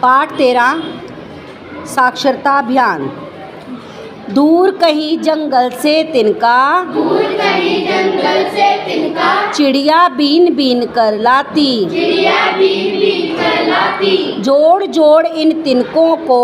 पाठ 13 साक्षरता अभियान। दूर कहीं जंगल से तिनका, दूर कहीं जंगल से तिनका, चिड़िया बीन बीन कर लाती, चिड़िया बीन बीन कर लाती। जोड़ जोड़ इन तिनकों को,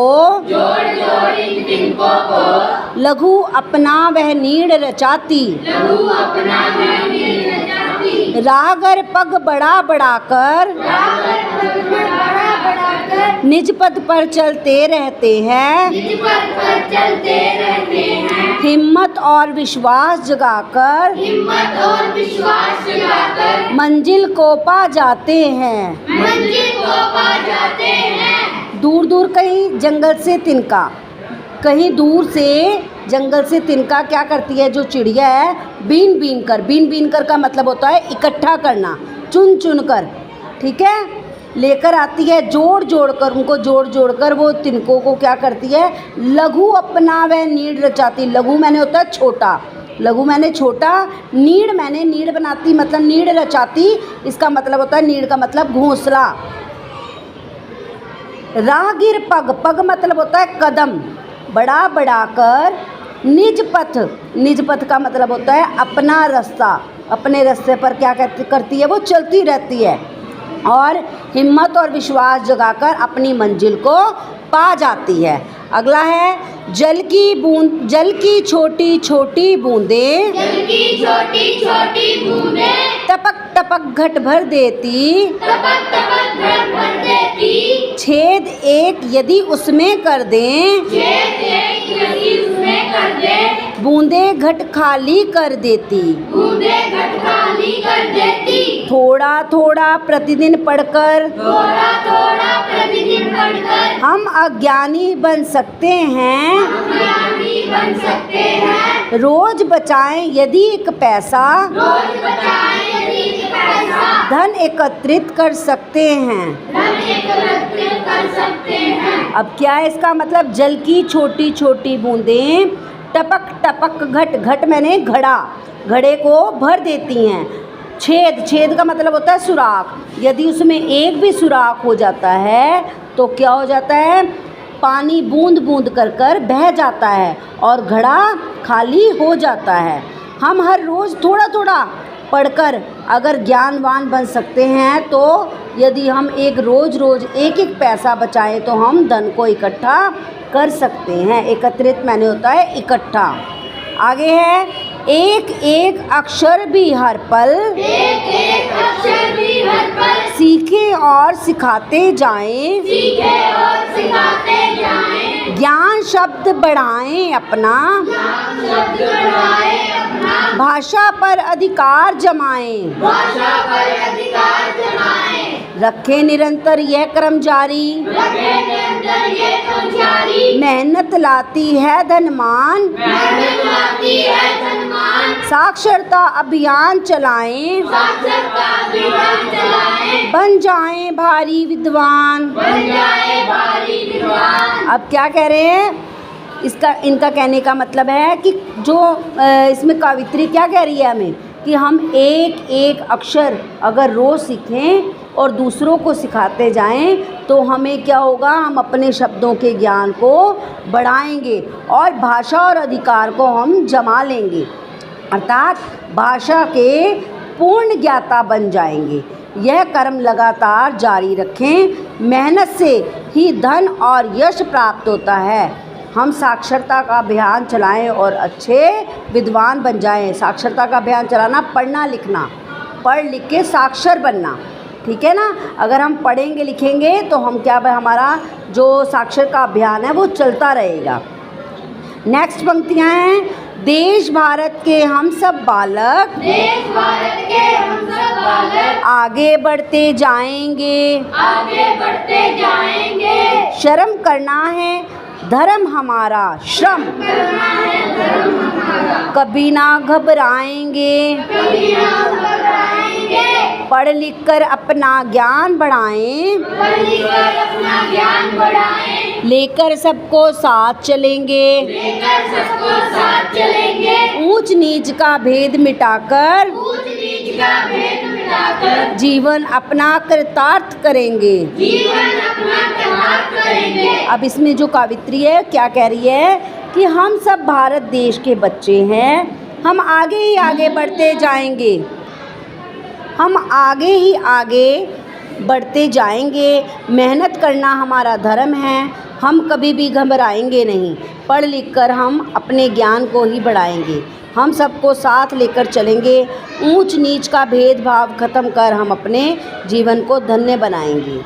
जोड़ जोड़ इन तिनकों को, लघु अपना वह नीड़ रचाती। लघु अपना वह नीड़ रचाती। राहगर पग बढ़ा बढ़ा कर, राहगर पग बढ़ा बढ़ा कर, निज पद पर चलते रहते हैं। निज पद पर चलते रहते हैं। हिम्मत और विश्वास जगाकर, हिम्मत और विश्वास जगाकर, मंजिल को पा जाते हैं। मंजिल को पा जाते हैं। दूर दूर कहीं जंगल से तिनका, कहीं दूर से जंगल से तिनका क्या करती है, जो चिड़िया है, बीन बीन कर। बीन बीन कर का मतलब होता है इकट्ठा करना, चुन चुन कर, ठीक है, लेकर आती है। जोड़ जोड़ कर, उनको जोड़ जोड़ कर वो तिनकों को क्या करती है, लघु अपना वह नीड़ रचाती। लघु मैंने होता है छोटा, लघु मैंने छोटा, नीड़ मैंने नीड़ बनाती मतलब नीड़ रचाती, इसका मतलब होता है नीड़ का मतलब घोंसला। राहगीर पग, पग मतलब होता है कदम, बढ़ा बढ़ा कर, निज पथ, निज पथ का मतलब होता है अपना रास्ता, अपने रास्ते पर क्या करती है, वो चलती रहती है। और हिम्मत और विश्वास जगाकर अपनी मंजिल को पा जाती है। अगला है जल की बूंद, जल की छोटी छोटी बूंदें, जल की छोटी छोटी बूंदें, टपक टपक घट भर देती। टपक टपक घर भर देती। छेद एक यदि उसमें कर दें, छेद एक यदि उसमें कर दे, बूंदे घट खाली कर देती। बूंदें घट खाली कर देती। थोड़ा थोड़ा प्रतिदिन पढ़कर थोड़ा थोड़ा प्रतिदिन पढ़कर हम अज्ञानी बन सकते हैं। हम ज्ञानी बन सकते हैं। रोज बचाएं यदि एक पैसा, रोज बचाएं यदि एक पैसा, धन एकत्रित कर सकते हैं। धन एकत्रित कर सकते हैं। अब क्या है इसका मतलब, जल की छोटी छोटी बूंदें टपक टपक घट, घट मैंने घड़ा, घड़े को भर देती हैं। छेद, छेद का मतलब होता है सुराख, यदि उसमें एक भी सुराख हो जाता है तो क्या हो जाता है, पानी बूंद बूंद कर कर बह जाता है और घड़ा खाली हो जाता है। हम हर रोज़ थोड़ा थोड़ा पढ़कर अगर ज्ञानवान बन सकते हैं, तो यदि हम एक रोज़ एक एक पैसा बचाएं तो हम धन को इकट्ठा कर सकते हैं। एकत्रित मैंने होता है इकट्ठा। आगे है एक एक अक्षर भी हर पल, एक एक अक्षर भी हर पल, सीखें और सिखाते जाएं। सीखे और सिखाते जाएं। ज्ञान शब्द बढ़ाएं अपना, ज्ञान शब्द बढ़ाएं अपना, भाषा पर अधिकार जमाएं। भाषा पर अधिकार जमाएं। रखें निरंतर यह क्रम जारी, रखें निरंतर ये क्रम जारी। मेहनत लाती है धनमान, मेहनत लाती है धनमान। साक्षरता अभियान चलाएं, साक्षरता अभियान चलाएं। बन जाएं भारी विद्वान। बन जाए भारी विद्वान। अब क्या कह रहे हैं, इसका इनका कहने का मतलब है कि जो इसमें कवित्री क्या कह रही है हमें, कि हम एक एक अक्षर अगर रोज़ सीखें और दूसरों को सिखाते जाएं तो हमें क्या होगा, हम अपने शब्दों के ज्ञान को बढ़ाएंगे और भाषा और अधिकार को हम जमा लेंगे, अर्थात भाषा के पूर्ण ज्ञाता बन जाएंगे। यह कर्म लगातार जारी रखें, मेहनत से ही धन और यश प्राप्त होता है। हम साक्षरता का अभियान चलाएं और अच्छे विद्वान बन जाएं। साक्षरता का अभियान चलाना, पढ़ना लिखना, पढ़ लिख के साक्षर बनना, ठीक है ना। अगर हम पढ़ेंगे लिखेंगे तो हम क्या, हमारा जो साक्षर का अभियान है वो चलता रहेगा। नेक्स्ट पंक्तियाँ हैं, देश भारत के हम सब बालक, देश भारत के हम सब बालक, आगे बढ़ते जाएंगे। आगे बढ़ते जाएंगे। शर्म करना है धर्म हमारा, श्रम करना है धर्म हमारा, कभी ना घबराएंगे। कभी ना घबराएंगे। पढ़ लिख कर अपना ज्ञान बढ़ाएं, पढ़ लिख कर अपना ज्ञान बढ़ाएं। लेकर सबको साथ चलेंगे। लेकर सबको साथ चलेंगे। ऊंच नीच का भेद मिटाकर ऊंच नीच का भेद मिटाकर जीवन अपना कृतार्थ करेंगे। जीवन अपना कृतार्थ अब इसमें जो कावित्री है क्या कह रही है कि हम सब भारत देश के बच्चे हैं, हम आगे ही आगे बढ़ते जाएंगे, हम आगे ही आगे बढ़ते जाएंगे। मेहनत करना हमारा धर्म है, हम कभी भी घबराएंगे नहीं, पढ़ लिख कर हम अपने ज्ञान को ही बढ़ाएंगे, हम सबको साथ लेकर चलेंगे, ऊंच नीच का भेदभाव ख़त्म कर हम अपने जीवन को धन्य बनाएंगे।